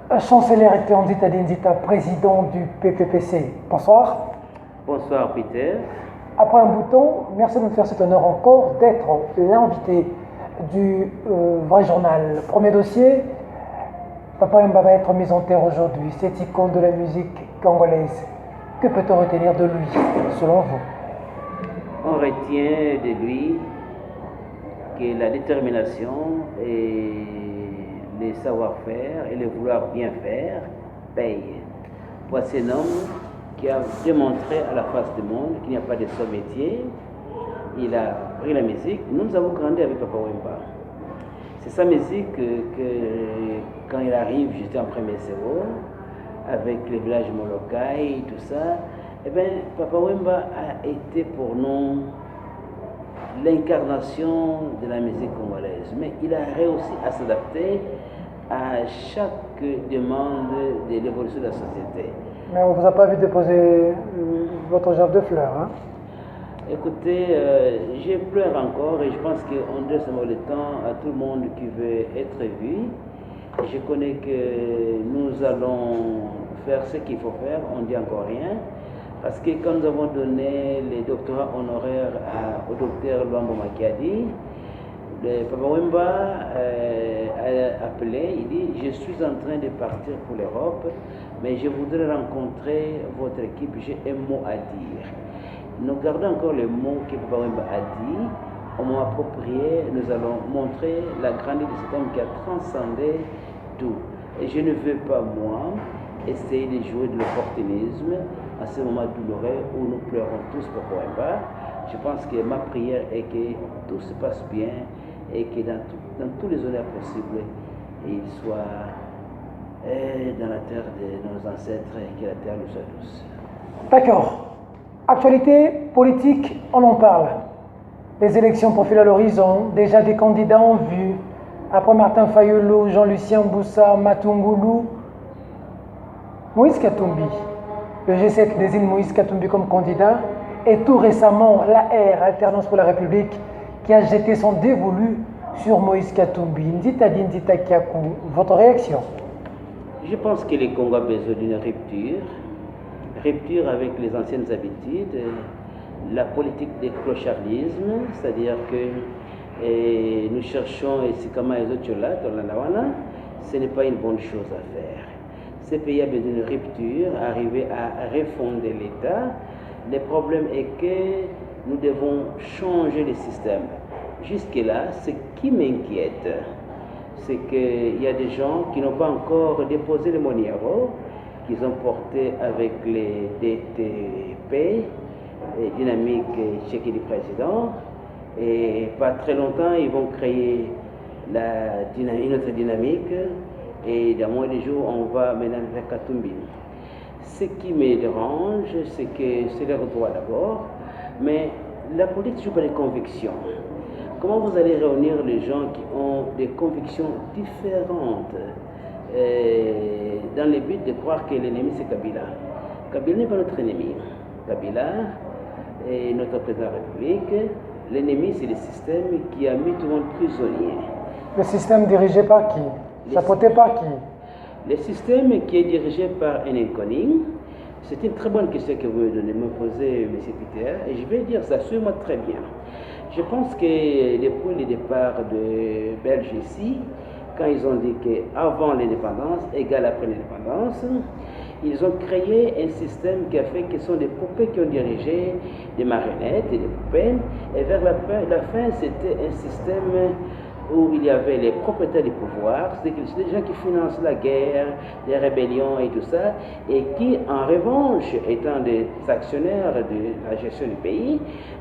Chancelier recteur Nzita Nzita, président du PPPC. Bonsoir. Bonsoir Peter. Après un bouton, merci de nous faire cet honneur encore d'être l'invité du vrai journal. Premier dossier, Papa Wemba va être mis en terre aujourd'hui. Cette icône de la musique congolaise. Que peut-on retenir de lui, selon vous? On retient de lui que la détermination et le savoir-faire et le vouloir bien faire payent. Voici un homme qui a démontré à la face du monde qu'il n'y a pas de seul métier. Il a pris la musique. Nous avons grandi avec Papa Wemba. C'est sa musique que quand il arrive, j'étais en premier zéro, avec le village Molokai et tout ça. Eh bien, Papa Wemba a été pour nous l'incarnation de la musique congolaise. Mais il a réussi à s'adapter à chaque demande de l'évolution de la société. Mais on ne vous a pas vu déposer votre gerbe de fleurs, hein? Écoutez, je pleure encore et je pense qu'on doit se mettre le temps à tout le monde qui veut être vu. Je connais que nous allons faire ce qu'il faut faire, on ne dit encore rien. Parce que quand nous avons donné les doctorats honoraires au docteur Luambo Makiadi, le Papa Wemba a appelé, il dit « Je suis en train de partir pour l'Europe, mais je voudrais rencontrer votre équipe, j'ai un mot à dire. » Nous gardons encore le mot que Papa Wemba a dit. Au moment approprié, nous allons montrer la grandeur de cet homme qui a transcendé tout. Et je ne veux pas, moi, essayer de jouer de l'opportunisme à ce moment douloureux où nous pleurons tous pour Papa Wemba. Je pense que ma prière est que tout se passe bien et que dans tous les honneurs possibles, il soit dans la terre de nos ancêtres et que la terre nous soit douce. D'accord. Actualité politique, on en parle. Les élections profilent à l'horizon, déjà des candidats en vue. Après Martin Fayulu, Jean-Lucien Boussa, Matungoulou, Moïse Katumbi. Le G7 désigne Moïse Katumbi comme candidat. Et tout récemment, l'AR, Alternance pour la République, qui a jeté son dévolu sur Moïse Katumbi. Nzita Nzita Kiakou, votre réaction? Je pense que le Congo a besoin d'une rupture avec les anciennes habitudes, la politique de clochardisme, c'est-à-dire que nous cherchons, et c'est comme ce n'est pas une bonne chose à faire. Ce pays a besoin d'une rupture, arriver à refonder l'État. Le problème est que nous devons changer le système. Jusque-là, ce qui m'inquiète, c'est qu'il y a des gens qui n'ont pas encore déposé le Moniero, qu'ils ont porté avec les DTP, dynamique Tchéquie du président, et pas très longtemps, ils vont créer une autre dynamique, et dans moins de jours, on va maintenant vers Katumbi. Ce qui me dérange, c'est que c'est leur droit d'abord, mais la politique joue par les convictions. Comment vous allez réunir les gens qui ont des convictions différentes dans le but de croire que l'ennemi c'est Kabila? Kabila n'est pas notre ennemi. Kabila est notre président de la République. L'ennemi c'est le système qui a mis tout le monde prisonnier. Le système dirigé par qui? Chapeauté par qui? Le système qui est dirigé par un inconnu. C'est une très bonne question que vous me posez, M. Peter, et je vais dire ça, suivez-moi très bien. Je pense que depuis le départ de Belge ici, quand ils ont dit qu'avant l'indépendance égale après l'indépendance, ils ont créé un système qui a fait que ce sont des poupées qui ont dirigé, des marionnettes et des poupées, et vers la fin c'était un système où il y avait les propriétaires du pouvoir, c'est-à-dire que c'est des gens qui financent la guerre, les rébellions et tout ça, et qui, en revanche, étant des actionnaires de la gestion du pays,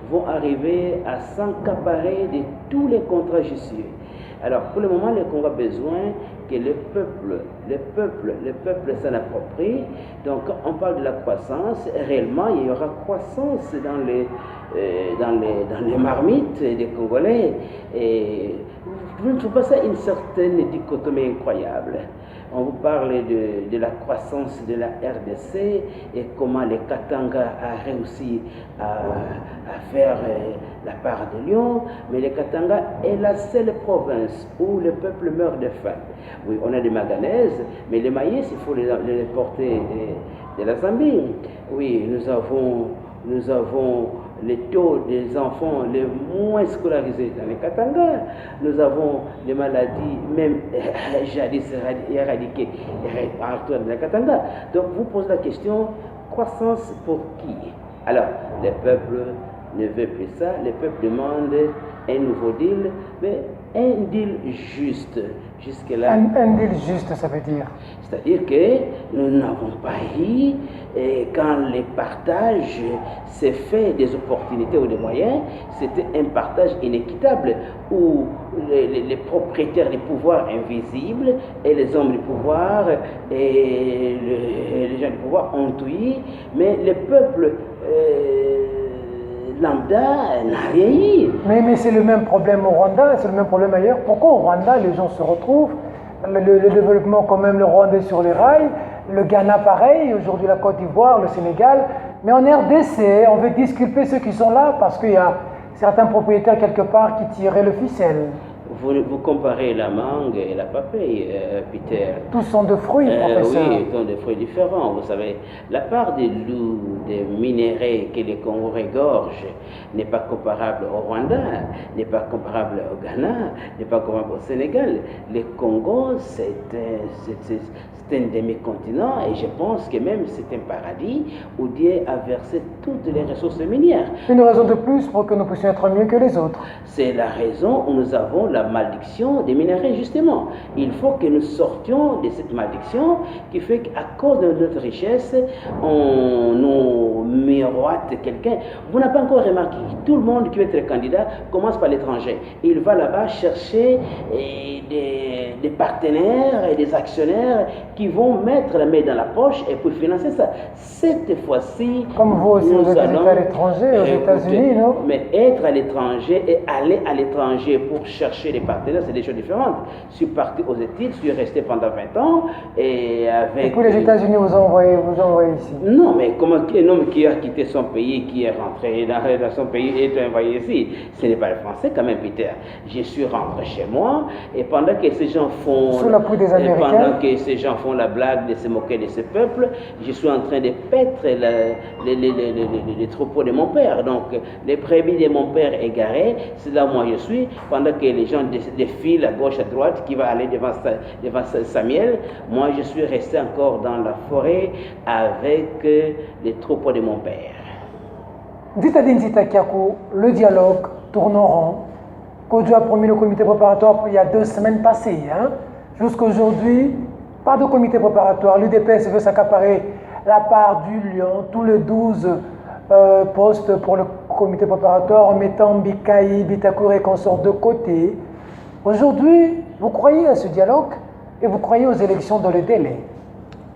vont arriver à s'encaparer de tous les contrats justicieux. Alors, pour le moment, le Congo a besoin que le peuple s'en approprie. Donc, on parle de la croissance. Réellement, il y aura croissance dans les marmites des Congolais. Et je ne trouve pas ça une certaine dichotomie incroyable. on vous parle de la croissance de la RDC et comment les Katanga a réussi à faire la part de Lyon, mais les Katanga est la seule province où le peuple meurt de faim. Oui, on a des manganèses, mais les maïs, il faut les porter de la Zambie. Oui, nous avons les taux des enfants les moins scolarisés dans les Katanga. Nous avons des maladies, même jadis éradiquées dans les Katanga. Donc vous posez la question, croissance pour qui? Alors, le peuple ne veut plus ça, le peuple demande un nouveau deal, mais un deal juste. Jusque-là. Un deal juste, ça veut dire? C'est-à-dire que nous n'avons pas eu, quand le partage s'est fait des opportunités ou des moyens, c'était un partage inéquitable où les propriétaires du pouvoir invisibles et les hommes du pouvoir et les gens du pouvoir ont tout eu, mais le peuple lambda n'a rien eu. Mais c'est le même problème au Rwanda, c'est le même problème ailleurs. Pourquoi au Rwanda les gens se retrouvent, le développement quand même, le Rwanda est sur les rails, le Ghana pareil, aujourd'hui la Côte d'Ivoire, le Sénégal, mais en RDC, on veut disculper ceux qui sont là parce qu'il y a certains propriétaires quelque part qui tiraient le ficelle. Vous comparez la mangue et la papaye, Peter. Tous sont de fruits, professeur. Oui, tous sont de fruits différents. Vous savez, la part des loups, des minéraux que les Congo regorgent n'est pas comparable au Rwanda, n'est pas comparable au Ghana, n'est pas comparable au Sénégal. Le Congo, c'est un demi-continent et je pense que même c'est un paradis où Dieu a versé toutes les ressources minières. Une raison de plus pour que nous puissions être mieux que les autres. C'est la raison où nous avons la malédiction des minéraux, justement. Il faut que nous sortions de cette malédiction qui fait qu'à cause de notre richesse, on nous miroite quelqu'un. Vous n'avez pas encore remarqué que tout le monde qui veut être candidat commence par l'étranger. Il va là-bas chercher des partenaires et des actionnaires qui vont mettre la main dans la poche et pour financer ça. Cette fois-ci, comme vous aussi, vous êtes à l'étranger, aux États-Unis, non? Mais être à l'étranger et aller à l'étranger pour chercher des partenaires, c'est des choses différentes. Je suis parti aux études, je suis resté pendant 20 ans et avec... Et puis les États-Unis vous ont envoyé ici? Non, mais comment un homme qui a quitté son pays, qui est rentré dans son pays et est envoyé ici, ce n'est pas le français quand même, Peter. Je suis rentré chez moi et pendant que ces gens font... Sous la pluie des Américains. Pendant que ces gens font la blague de se moquer de ce peuple, je suis en train de paître les troupeaux de mon père. Donc, les brebis de mon père égarés, c'est là où moi je suis, pendant que les gens défilent à gauche, à droite, qui va aller devant Samuel. Moi, je suis resté encore dans la forêt avec les troupeaux de mon père. Dites à Dinzita Kiakou, le dialogue tourne en rond. Kodjo a promis le comité préparatoire il y a 2 semaines passées. Jusqu'à aujourd'hui, pas de comité préparatoire. L'UDPS veut s'accaparer la part du Lion, tous les 12 postes pour le comité préparatoire en mettant Bikaï, Bitakour et consorts de côté. Aujourd'hui, vous croyez à ce dialogue et vous croyez aux élections dans le délai?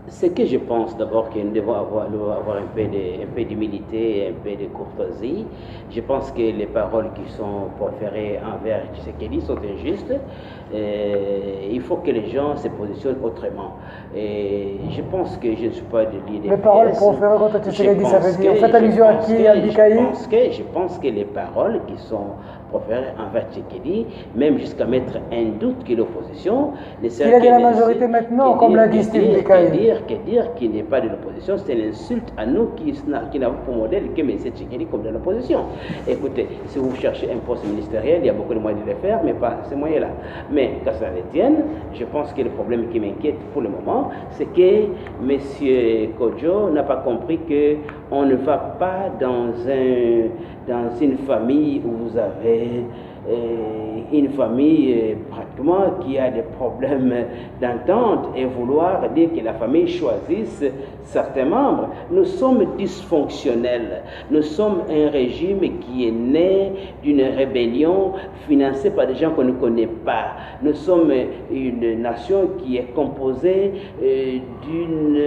Ce que je pense d'abord que nous devons avoir un peu d'humilité, un peu de courtoisie. Je pense que les paroles qui sont proférées envers Tshisekedi sont injustes. Il faut que les gens se positionnent autrement. Et je pense que je ne suis pas de l'idée. Les paroles proférées contre Tshisekedi, ça veut dire, faites allusion à qui, à Bikaï? Je pense que les paroles qui sont proférées envers Tshisekedi, même jusqu'à mettre un doute que l'opposition... Il a de la majorité maintenant, comme l'a dit Steve Bikaï. Dire qu'il n'est pas de l'opposition, c'est l'insulte à nous qui n'avons pour modèle que M. Tshisekedi comme de l'opposition. Écoutez, si vous cherchez un poste ministériel, il y a beaucoup de moyens de le faire, mais pas ces moyens-là. Mais qu'à cela ne tienne, je pense que le problème qui m'inquiète pour le moment, c'est que M. Kodjo n'a pas compris qu'on ne va pas dans une famille où vous avez une famille pratiquement qui a des problèmes d'entente et vouloir dire que la famille choisisse certains membres. Nous sommes dysfonctionnels. Nous sommes un régime qui est né d'une rébellion financée par des gens qu'on ne connaît pas. Nous sommes une nation qui est composée d'une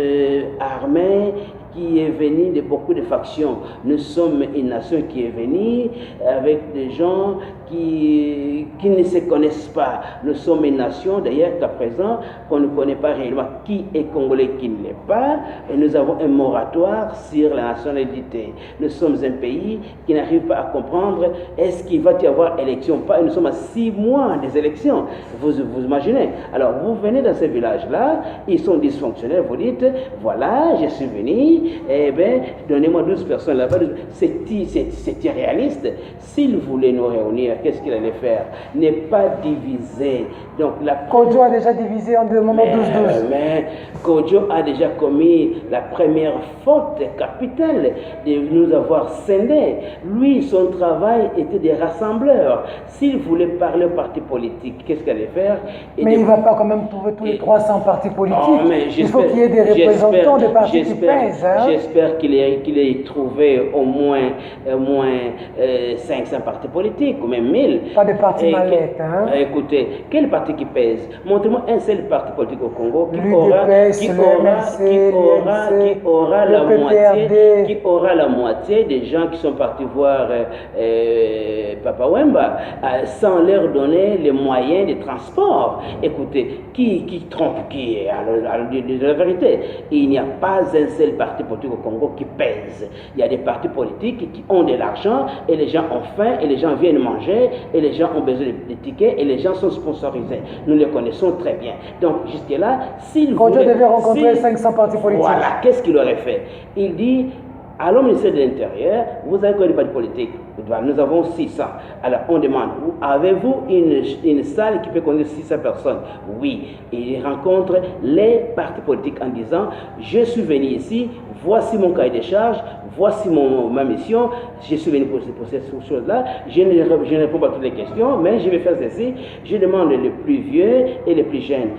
armée qui est venue de beaucoup de factions. Nous sommes une nation qui est venue avec des gens qui ne se connaissent pas. Nous sommes une nation, d'ailleurs, qu'à présent, qu'on ne connaît pas réellement qui est congolais, qui ne l'est pas. Et nous avons un moratoire sur la nationalité. Nous sommes un pays qui n'arrive pas à comprendre est-ce qu'il va y avoir élection ou pas. Et nous sommes à 6 mois des élections. Vous imaginez. Alors, vous venez dans ces villages-là, ils sont dysfonctionnels, vous dites, voilà, je suis venu, eh bien, donnez-moi 12 personnes là-bas. C'est irréaliste. S'il voulait nous réunir, qu'est-ce qu'il allait faire? Ne pas diviser. Donc, Kodjo a déjà divisé en demandant 12-12. Mais Kodjo a déjà commis la première faute capitale de nous avoir scindés. Lui, son travail était des rassembleurs. S'il voulait parler aux partis politiques, qu'est-ce qu'il allait faire? Mais il ne va pas quand même trouver tous les 300 partis politiques. Il faut qu'il y ait des représentants des partis qui pèsent. Hein? J'espère qu'il ait trouvé au moins 500 partis politiques, ou même 1000. Pas de partis mallettes. Hein? Écoutez, quel parti qui pèse? Montrez-moi un seul parti politique au Congo qui aura la moitié des gens qui sont partis voir Papa Wemba sans leur donner les moyens de transport. Écoutez, qui trompe qui? De la vérité, il n'y a pas un seul parti politique au Congo qui pèse. Il y a des partis politiques qui ont de l'argent et les gens ont faim et les gens viennent manger et les gens ont besoin de tickets et les gens sont sponsorisés. Nous les connaissons très bien. Donc jusque-là, s'il voulait... devait rencontrer 500 partis politiques. Voilà, qu'est-ce qu'il aurait fait? Il dit... Alors, au ministère de l'Intérieur, vous avez quoi de partis politiques? Nous avons 600. Alors, on demande, avez-vous une salle qui peut contenir 600 personnes? Oui. Et il rencontre les partis politiques en disant, je suis venu ici, voici mon cahier de charges, voici ma mission, je suis venu pour cette chose-là, je ne réponds pas à toutes les questions, mais je vais faire ceci, je demande les plus vieux et les plus jeunes.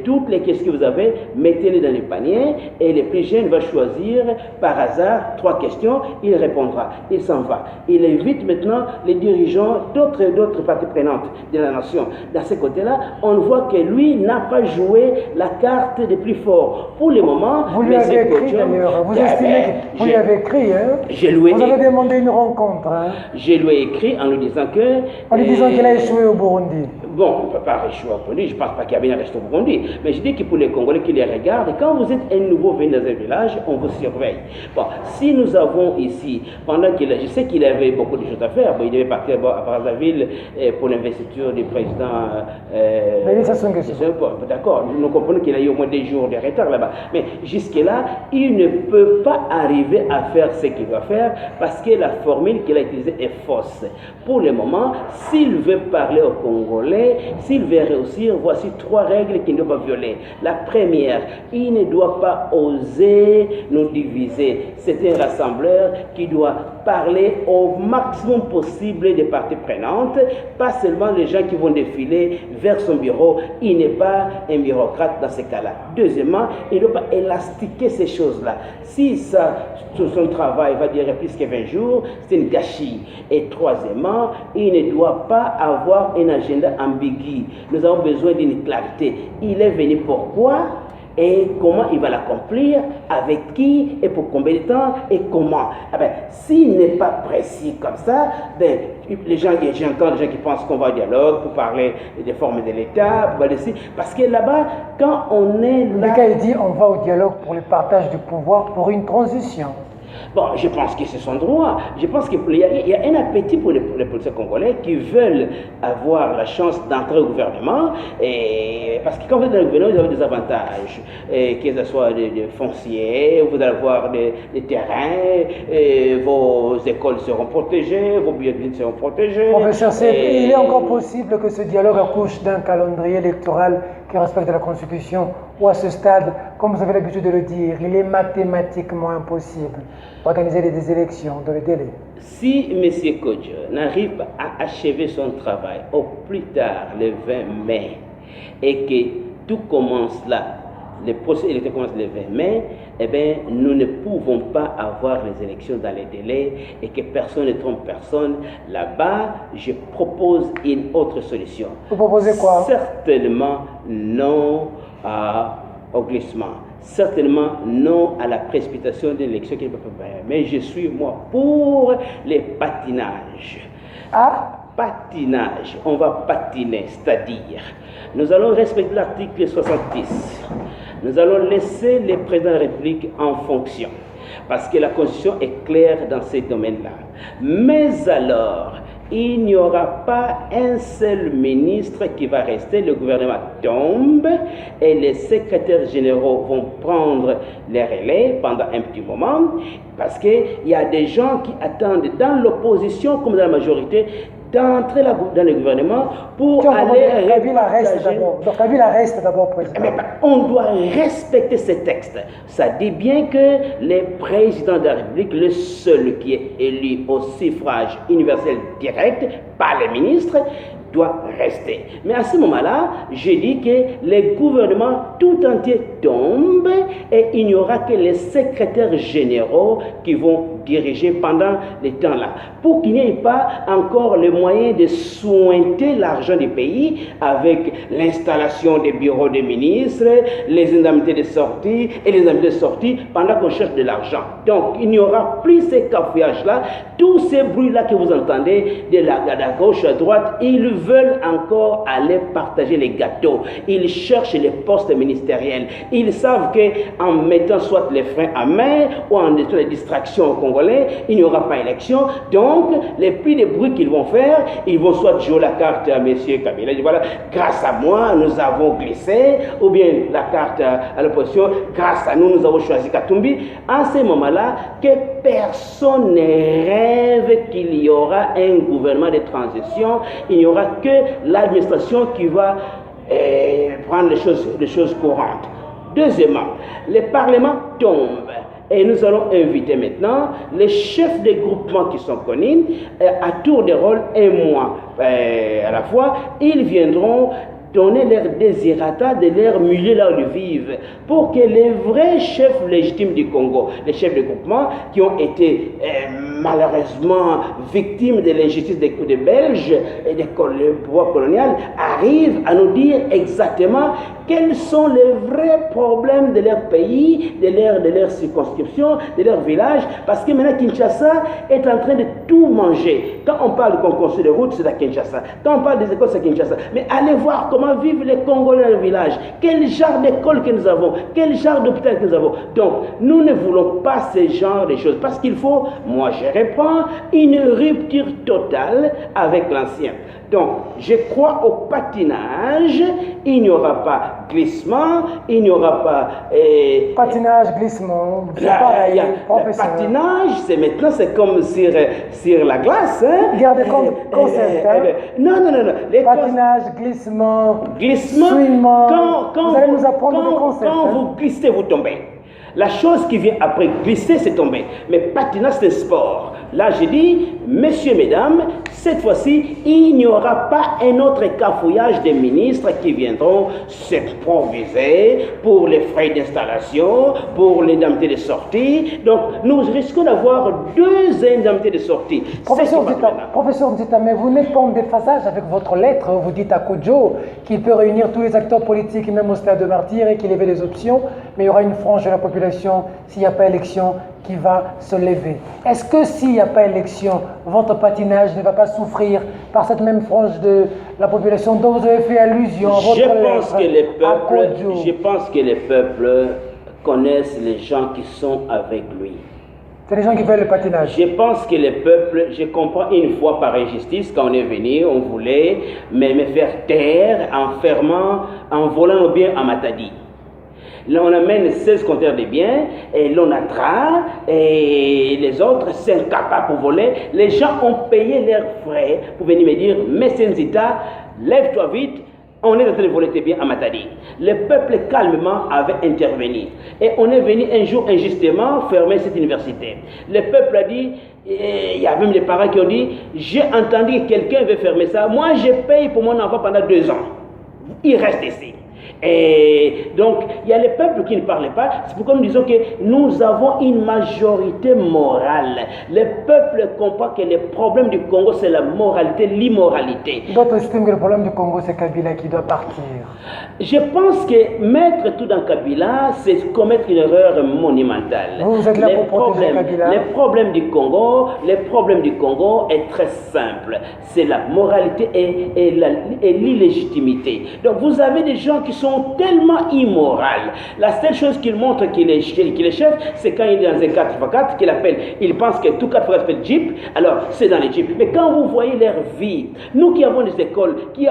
Toutes les questions que vous avez, mettez-les dans les paniers, et les plus jeunes vont choisir par hasard 3 questions, il répondra, il s'en va. Il invite maintenant les dirigeants d'autres parties prenantes de la nation. Dans ce côté-là, on voit que lui n'a pas joué la carte des plus forts. Pour le moment, vous lui avez écrit d'ailleurs, vous estimez que vous lui avez écrit. Hein? Vous avez demandé une rencontre. Hein? Je lui ai écrit en lui disant que... En lui disant qu'il a échoué au Burundi. Bon, on ne peut pas échouer au Burundi, je ne pense pas qu'il y a bien resté au Burundi. Mais je dis que pour les Congolais qui les regardent, quand vous êtes un nouveau venu dans un village, on vous surveille. Bon, si nous avons ici, pendant qu'il je sais qu'il avait beaucoup de choses à faire, bon, il devait partir à Brazzaville pour l'investiture du président... mais ça, c'est une question. D'accord, nous comprenons qu'il a eu au moins des jours de retard là-bas. Mais jusque-là, il ne peut pas arriver à faire ce qu'il doit faire parce que la formule qu'il a utilisée est fausse. Pour le moment, s'il veut parler aux Congolais, s'il veut réussir, voici 3 règles qu'il ne doit pas violer. La première, il ne doit pas oser nous diviser. C'est un rassembleur qui doit parler au maximum possible des parties prenantes, pas seulement les gens qui vont défiler vers son bureau. Il n'est pas un bureaucrate dans ces cas-là. Deuxièmement, il ne doit pas élastiquer ces choses-là. Si son travail va durer plus que 20 jours, c'est une gâchis. Et troisièmement, il ne doit pas avoir un agenda ambigu. Nous avons besoin d'une clarté. Il est venu pourquoi et comment il va l'accomplir, avec qui et pour combien de temps et comment. Eh bien, s'il n'est pas précis comme ça, ben, j'entends des gens qui pensent qu'on va au dialogue pour parler des formes de l'État, parce que là-bas, quand on est là... Le gars, il dit on va au dialogue pour le partage du pouvoir, pour une transition. Bon, je pense que c'est son droit. Je pense qu'il y a un appétit pour les policiers congolais qui veulent avoir la chance d'entrer au gouvernement. Et parce que quand vous êtes dans le gouvernement, vous avez des avantages. Que ce soit des fonciers, vous allez avoir des terrains, vos écoles seront protégées, vos bibliothèques seront protégées. Professeur, il est encore possible que ce dialogue accouche d'un calendrier électoral qui respecte la Constitution, ou à ce stade, comme vous avez l'habitude de le dire, il est mathématiquement impossible d'organiser des élections dans le délai. Si M. Kodjo n'arrive pas à achever son travail au plus tard le 20 mai et que tout commence là, le procès électoral commence le 20 mai, eh bien, nous ne pouvons pas avoir les élections dans les délais et que personne ne trompe personne. Là-bas, je propose une autre solution. Vous proposez quoi? Certainement non au glissement. Certainement non à la précipitation d'une élection qui ne peut pas faire. Mais je suis, moi, pour les patinages. Patinage, on va patiner, c'est-à-dire, nous allons respecter l'article 70. Nous allons laisser les présidents de la République en fonction. Parce que la Constitution est claire dans ces domaines-là. Mais alors, il n'y aura pas un seul ministre qui va rester, le gouvernement tombe et les secrétaires généraux vont prendre les relais pendant un petit moment parce qu'il y a des gens qui attendent dans l'opposition comme dans la majorité d'entrer dans le gouvernement pour aller... Kabila reste d'abord. Donc Kabila reste d'abord président. Mais on doit respecter ces textes. Ça dit bien que les présidents de la République, le seul qui est élu au suffrage universel direct par les ministres, doit rester. Mais à ce moment-là, je dis que les gouvernements tout entiers tombent et il n'y aura que les secrétaires généraux qui vont diriger pendant les temps-là. Pour qu'il n'y ait pas encore le moyen de sointer l'argent du pays avec l'installation des bureaux des ministres, les indemnités de sortie et les indemnités de sortie pendant qu'on cherche de l'argent. Donc, il n'y aura plus ces cafouillages-là, tous ces bruits-là que vous entendez de la gauche à droite, ils veulent encore aller partager les gâteaux. Ils cherchent les postes ministériels. Ils savent qu'en mettant soit les freins à main ou en mettant les distractions au Congolais, il n'y aura pas élection. Donc, les plus de bruit qu'ils vont faire, ils vont soit jouer la carte à M. Kabila. Voilà, grâce à moi, nous avons glissé, ou bien la carte à l'opposition, grâce à nous, nous avons choisi Katumbi. En ce moment-là, que personne ne rêve qu'il y aura un gouvernement de transition, il n'y aura que l'administration qui va prendre les choses courantes. Deuxièmement, le Parlement tombe. Et nous allons inviter maintenant les chefs des groupements qui sont connus, à tour de rôle, un mois à la fois, ils viendront donner leur désirata de leur milieu là où ils vivent, pour que les vrais chefs légitimes du Congo, les chefs de groupement qui ont été malheureusement victimes de l'injustice des coups de Belges et des pouvoirs colonial, arrivent à nous dire exactement quels sont les vrais problèmes de leur pays, de leur circonscription, de leur village, parce que maintenant Kinshasa est en train de tout manger. Quand on parle qu'on construit des routes, c'est à Kinshasa. Quand on parle des écoles, c'est à Kinshasa. Mais allez voir comment vivent les Congolais dans le village. Quel genre d'école que nous avons, quel genre d'hôpital que nous avons. Donc, nous ne voulons pas ce genre de choses, parce qu'il faut, moi je reprends, une rupture totale avec l'ancien. Donc, je crois au patinage, il n'y aura pas glissement, il n'y aura pas... patinage, glissement, c'est pareil. Le patinage, c'est maintenant, c'est comme sur la glace. Hein? Gardez compte, concept. Non. Patinage, glissement, swimming, vous allez nous apprendre des concepts. Quand vous glissez, vous tombez. La chose qui vient après glisser, c'est tomber. Mais patinage, c'est sport. Là, je dis, messieurs, mesdames, cette fois-ci, il n'y aura pas un autre cafouillage des ministres qui viendront s'improviser pour les frais d'installation, pour l'indemnité de sortie. Donc, nous risquons d'avoir 2 indemnités de sortie. Professeur Nzita, mais vous n'êtes pas en déphasage avec votre lettre. Vous dites à Kodjo qu'il peut réunir tous les acteurs politiques, même au stade de martyr, et qu'il y avait des options, mais il y aura une frange de la population, s'il n'y a pas élection, qui va se lever. Est-ce que s'il n'y a pas élection, votre patinage ne va pas souffrir par cette même frange de la population dont vous avez fait allusion? Je pense que les peuples connaissent les gens qui sont avec lui. C'est les gens qui veulent le patinage. Je pense que les peuples, je comprends une fois par injustice, quand on est venu, on voulait me faire taire en volant nos biens à Matadi. Là, on amène 16 compteurs de biens, et l'ONATRA, et les autres sont incapables pour voler. Les gens ont payé leurs frais pour venir me dire, Monsieur Nzita, lève-toi vite, on est en train de voler tes biens à Matadi. Le peuple calmement avait intervenu. Et on est venu un jour injustement fermer cette université. Le peuple a dit, il y a même des parents qui ont dit, j'ai entendu que quelqu'un veut fermer ça. Moi, je paye pour mon enfant pendant 2 ans. Il reste ici. Et donc, il y a les peuples qui ne parlaient pas. C'est pourquoi nous disons que nous avons une majorité morale. Les peuples comprennent que le problème du Congo, c'est la moralité, l'immoralité. D'autres estiment que le problème du Congo, c'est Kabila qui doit partir. Je pense que mettre tout dans Kabila, c'est commettre une erreur monumentale. Vous êtes là pour protéger Kabila. Les problèmes du Congo est très simple. C'est la moralité et l'illégitimité. Donc vous avez des gens qui sont tellement immoraux. La seule chose qu'il montre qu'il est chef, c'est quand il est dans un 4x4 qu'il appelle, il pense que tout 4x4 s'appelle Jeep, alors c'est dans les Jeeps. Mais quand vous voyez leur vie, nous qui avons des écoles, qui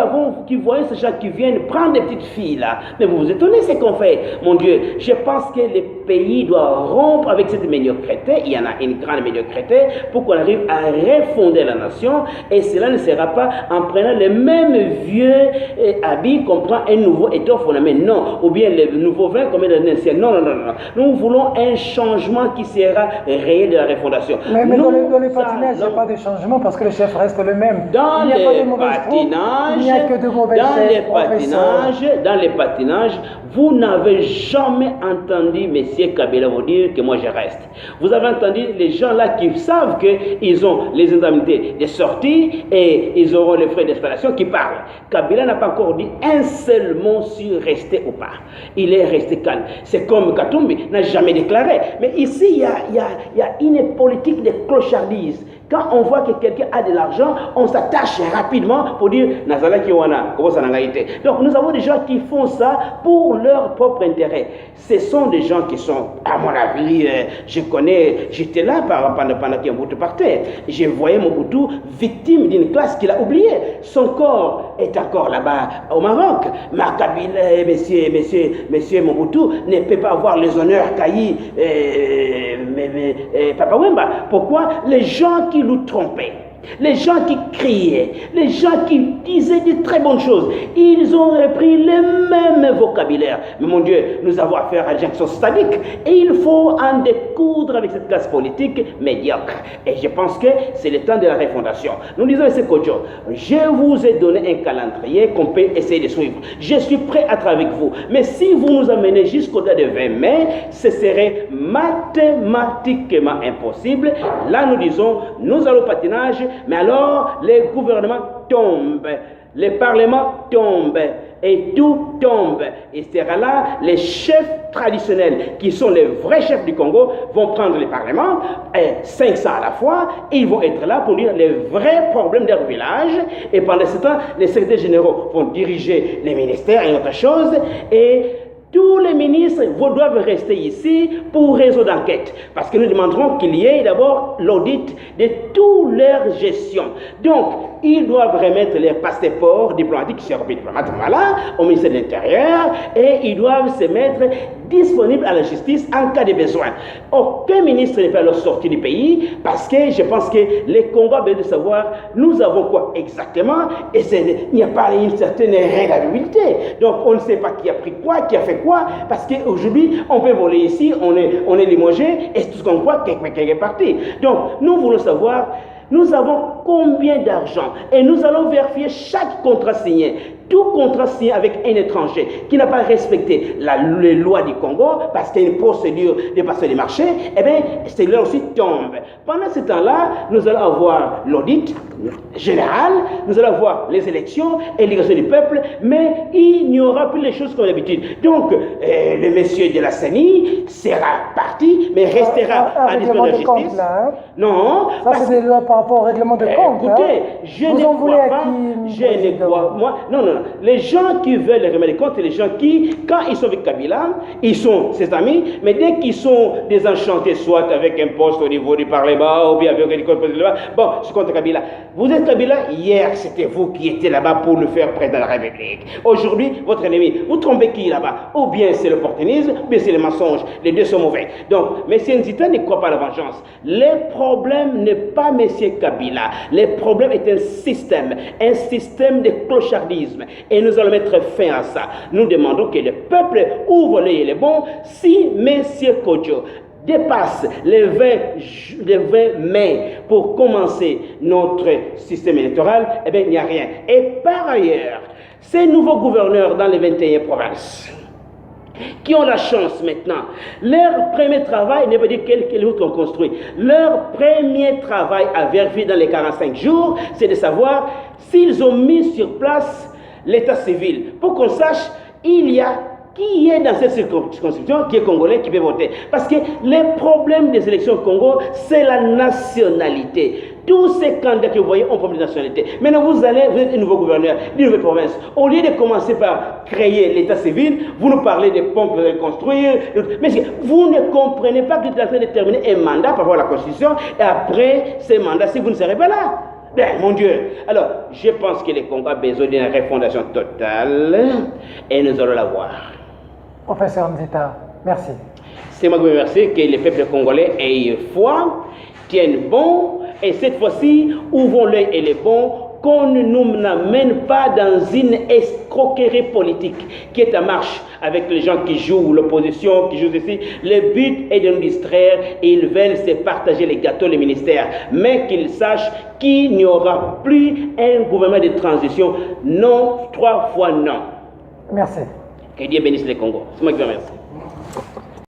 voyons ces gens qui viennent prendre des petites filles là, mais vous vous étonnez ce qu'on fait. Mon Dieu, je pense que le pays doit rompre avec cette médiocrité, il y en a une grande médiocrité, pour qu'on arrive à refonder la nation, et cela ne sera pas en prenant les mêmes vieux habits qu'on prend un nouveau étoffe, mais non, ou bien le nouveau vin comme un ancien. Non. Nous voulons un changement qui sera réel de la refondation. Mais dans les patinages, il n'y a pas de changement parce que le chef reste le même. Dans les patinages, vous n'avez jamais entendu M. Kabila vous dire que moi je reste. Vous avez entendu les gens là qui savent qu'ils ont les indemnités de sortie et ils auront les frais d'installation qui parlent. Kabila n'a pas encore dit un seul mot sur rester ou pas. Il est resté calme. C'est comme Katumbi n'a jamais déclaré. Mais ici, il y a une politique de clochardise. Quand on voit que quelqu'un a de l'argent, on s'attache rapidement pour dire Nazala Kiwana, comment ça n'a été. Donc nous avons des gens qui font ça pour leur propre intérêt. Ce sont des gens qui sont, à mon avis, j'étais là pendant que Mobutu partait. Je voyais Mobutu victime d'une classe qu'il a oubliée. Son corps est encore là-bas au Maroc. Makabila, monsieur Mobutu ne peut pas avoir les honneurs qu'Aïe Papa Wemba. Pourquoi? Les gens qui nous trompaient, les gens qui criaient, les gens qui disaient de très bonnes choses, ils ont repris le même vocabulaire. Mais mon Dieu, nous avons affaire à des gens qui sont sadiques et il faut en découdre avec cette classe politique médiocre. Et je pense que c'est le temps de la refondation. Nous disons à M. Kodjo, je vous ai donné un calendrier qu'on peut essayer de suivre. Je suis prêt à travailler avec vous. Mais si vous nous amenez jusqu'au-delà de 20 mai, ce serait mathématiquement impossible. Là, nous disons, nous allons au patinage, mais alors les gouvernements tombent, les parlements tombent, et tout tombe. Et c'est là, les chefs traditionnels, qui sont les vrais chefs du Congo, vont prendre les parlements, 500 à la fois, et ils vont être là pour dire les vrais problèmes de leur village. Et pendant ce temps, les secrétaires généraux vont diriger les ministères et autre chose. Et tous les ministres doivent rester ici pour réseau d'enquête. Parce que nous demanderons qu'il y ait d'abord l'audit de toute leur gestion. Donc, ils doivent remettre les passeports diplomatiques, qui seront diplomates, voilà, au ministère de l'Intérieur, et ils doivent se mettre disponibles à la justice en cas de besoin. Aucun ministre ne peut alors sortir du pays, parce que je pense que les Congolais veulent savoir, nous avons quoi exactement, et il n'y a pas une certaine réglabilité. Donc, on ne sait pas qui a pris quoi, qui a fait quoi, parce qu'aujourd'hui, on peut voler ici, on est limogé, et tout ce qu'on voit, quelqu'un est parti. Donc, nous voulons savoir, nous avons combien d'argent, et nous allons vérifier chaque contrat signé. Tout contrat signé avec un étranger qui n'a pas respecté les lois du Congo, parce qu'il y a une procédure de passer les marchés, eh bien, celui-là aussi tombe. Pendant ce temps-là, nous allons avoir l'audit général, nous allons avoir les élections, l'élection du peuple, mais il n'y aura plus les choses comme d'habitude. Donc, le monsieur de la CENI sera parti, mais restera à disposition de la justice. Là, hein? Non. Ça, c'est des lois par rapport au règlement de compte. Écoutez, je ne crois pas. Je ne crois moi. Non. Les gens qui veulent les remettre des comptes, c'est les gens qui, quand ils sont avec Kabila, ils sont ses amis, mais dès qu'ils sont désenchantés, soit avec un poste au niveau du Parlement, ou bien avec un poste là-bas, bon, je compte Kabila. Vous êtes Kabila, hier c'était vous qui étiez là-bas pour le faire président de la République. Aujourd'hui, votre ennemi, vous trompez qui là-bas? Ou bien c'est l'opportunisme, ou bien c'est le mensonge. Les deux sont mauvais. Donc, M. Nzita ne croit pas à la vengeance. Le problème n'est pas M. Kabila. Le problème est un système de clochardisme. Et nous allons mettre fin à ça. Nous demandons que le peuple ouvre l'œil et les bons. Si M. Kodjo dépasse le 20 mai pour commencer notre système électoral, eh bien, il n'y a rien. Et par ailleurs, ces nouveaux gouverneurs dans les 21 provinces, qui ont la chance maintenant, leur premier travail, ne veut dire quelle route on construit, leur premier travail à vérifier dans les 45 jours, c'est de savoir s'ils ont mis sur place l'état civil, pour qu'on sache, il y a qui est dans cette circonscription, qui est congolais, qui peut voter. Parce que le problème des élections au Congo, c'est la nationalité. Tous ces candidats que vous voyez ont un problème de nationalité. Maintenant, vous êtes un nouveau gouverneur d'une nouvelle province. Au lieu de commencer par créer l'état civil, vous nous parlez des ponts que vous allez construire. Mais vous ne comprenez pas que vous êtes en train de terminer un mandat par rapport à la Constitution. Et après ce mandat, si vous ne serez pas là. Ben, mon Dieu. Alors, je pense que le Congo a besoin d'une refondation totale. Et nous allons la voir. Professeur Nzita, merci. C'est moi qui vous remercie, que les peuples congolais aient foi, tiennent bon, et cette fois-ci, ouvrons l'œil et les bons, qu'on ne nous amène pas dans une escroquerie politique qui est en marche avec les gens qui jouent l'opposition, qui jouent ici. Le but est de nous distraire et ils veulent se partager les gâteaux, les ministères. Mais qu'ils sachent qu'il n'y aura plus un gouvernement de transition. Non, 3 fois non. Merci. Que Dieu bénisse le Congo. C'est moi qui vous remercie.